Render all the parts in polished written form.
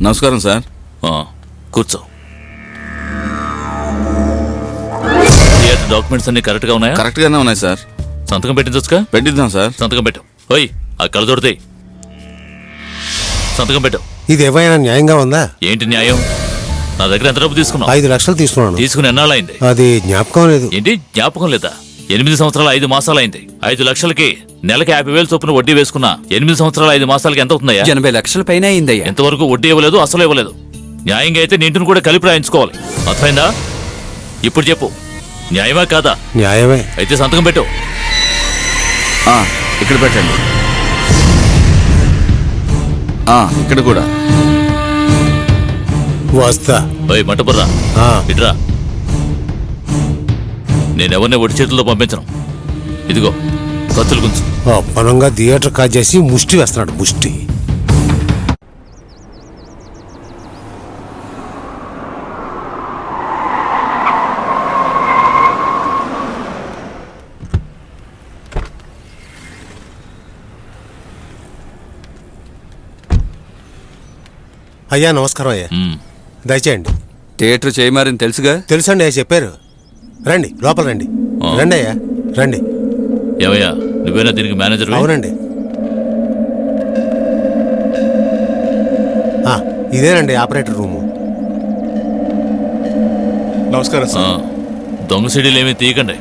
నమస్కారం సార్. కూర్చో. Theatre documents అన్ని కరెక్ట్ గా ఉన్నాయా? కరెక్ట్ గానే ఉన్నాయి సార్. సంతకం పెట్టించొచ్చుగా? పెట్టిద్దాం సార్. సంతకం పెట్టు. ఓయ్ ఆ కళ్ళజోడితే సంతకం పెట్టు. ఇది ఏమైనా న్యాయంగా ఉందా? ఏంటి న్యాయం? నా దగ్గర ఎంత డబ్బు తీసుకున్నావు? 5 లక్షలు తీసుకున్నాను. తీసుకుని ఎన్నాళ్ళైంది? అది జ్ఞాపకం లేదు. ఏంటి జ్ఞాపకం లేదా? 8 సంవత్సరాలు 5 మాసాలు అయింది. 5 లక్షలకి నెలకి 50,000 చొప్పున వడ్డీ వేసుకున్నా. 8 సంవత్సరాలు 5 మాసాలకి ఎంత అవుతుందయ్యా? 80 లక్షల పైన అయిందయ్యా. ఎంతవరకు వడ్డీ ఇవ్వలేదు, అసలు ఇవ్వలేదు. న్యాయంగా అయితే నీ ఇంటిని కూడా కలిపి రాయించుకోవాలి. అర్థమైందా? ఇప్పుడు చెప్పు, న్యాయమా కాదా? న్యాయమే. అయితే సంతకం పెట్టు. ఇక్కడ పెట్టండి. ఇక్కడ కూడా. వస్తా. ఓయ్ మట్టపుర్రా, ఇట్రా. నేనెవరిని ఒడి చేతులతో పంపించను. ఇదిగో ఖర్చులు గుంచు. అప్పనంగా థియేటర్ కాజేసి ముష్టి వేస్తున్నాడు. ముష్టి. అయ్యా నమస్కారం అయ్యా. దయచేయండి. థియేటర్ చేయమారని తెలుసుగా? తెలుసండి అయ్యా, చెప్పారు. రండి లోపల రండి. రండి అయ్యా రండి. ఏమయ్యా నువ్వేనా దీనికి మేనేజర్? అవునండి. ఇదేనండి ఆపరేటర్ రూము. నమస్కారం సార్. దొంగ సీడీలు ఏమీ తీయకండి.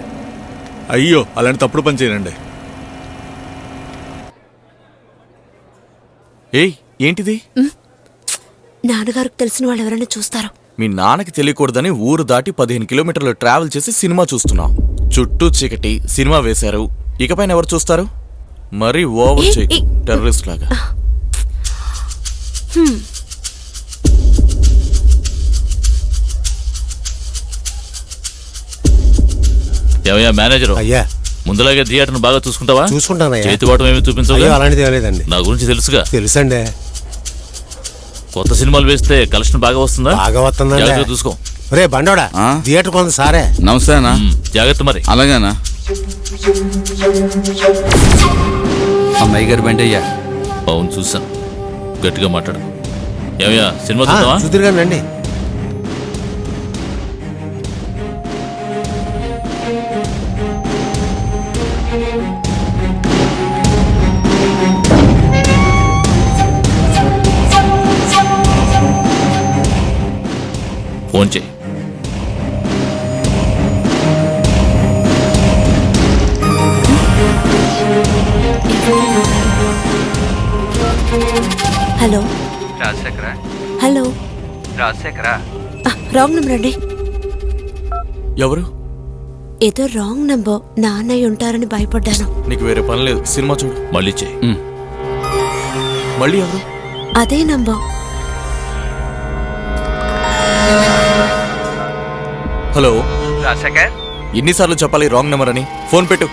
అయ్యో అలాంటి తప్పుడు పని చేయనండి. ఏయ్ ఏంటిది? నాన్నగారికి తెలిసిన వాళ్ళు ఎవరైనా చూస్తారు. మీ నాన్నకి తెలియకూడదని ఊరు దాటి 15 కిలోమీటర్లు ట్రావెల్ చేసి సినిమా చూస్తున్నాం. చుట్టూ చీకటి, సినిమా వేశారు. ఇకపైన ఎవరు చూస్తారు? మరీ ఓవర్ చేయకు, టెర్రరిస్ట్ లాగా. ఏమయ్యా మేనేజర్? అయ్యా ముందులాగే థియేటర్ను బాగా చూసుకుంటావా? చూసుకుంటానయ్యా. చేతివాటం ఏమి చూపించవు? అలాంటిది లేదండి. నా గురించి తెలుసుగా? తెలుసండి. కొత్త సినిమాలు వేస్తే కలెక్షన్ బాగా వస్తుందా? బాగా వస్తుందండి. చూసుకో. రే బండోడా, థియేటర్ కొంత సారే. నమస్తే అన్నా. జాగ్రత్త మరి. అలాగేనా? అమ్మాయి గారు బండి అయ్యా. అవును చూసాను. గట్టిగా మాట్లాడు. ఏమయ్యా సినిమా చూద్దామా? చూద్దరుగానండి. ఫోన్ చేయి. Hello Rajasekhara? Hello. Rajasekhara? Wrong number అండి. ఎవరు? ఏదో రాంగ్ నెంబర్. నాన్నయ్య ఉంటారని భయపడ్డాను. నీకు వేరే పని లేదు, సినిమా చూడు. మళ్ళీ చేయి. మళ్ళీ ఎవరు? అదే నంబర్. హలో రాజశేఖర్? ఎన్నిసార్లు చెప్పాలి రాంగ్ నెంబర్ అని? ఫోన్ పెట్టు.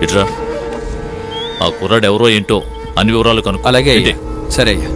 ఇట్రా. ఆ కుర్రాడు ఎవరో ఏంటో అన్ని వివరాలు కనుక్కో. అలాగే. సరే అయ్యా.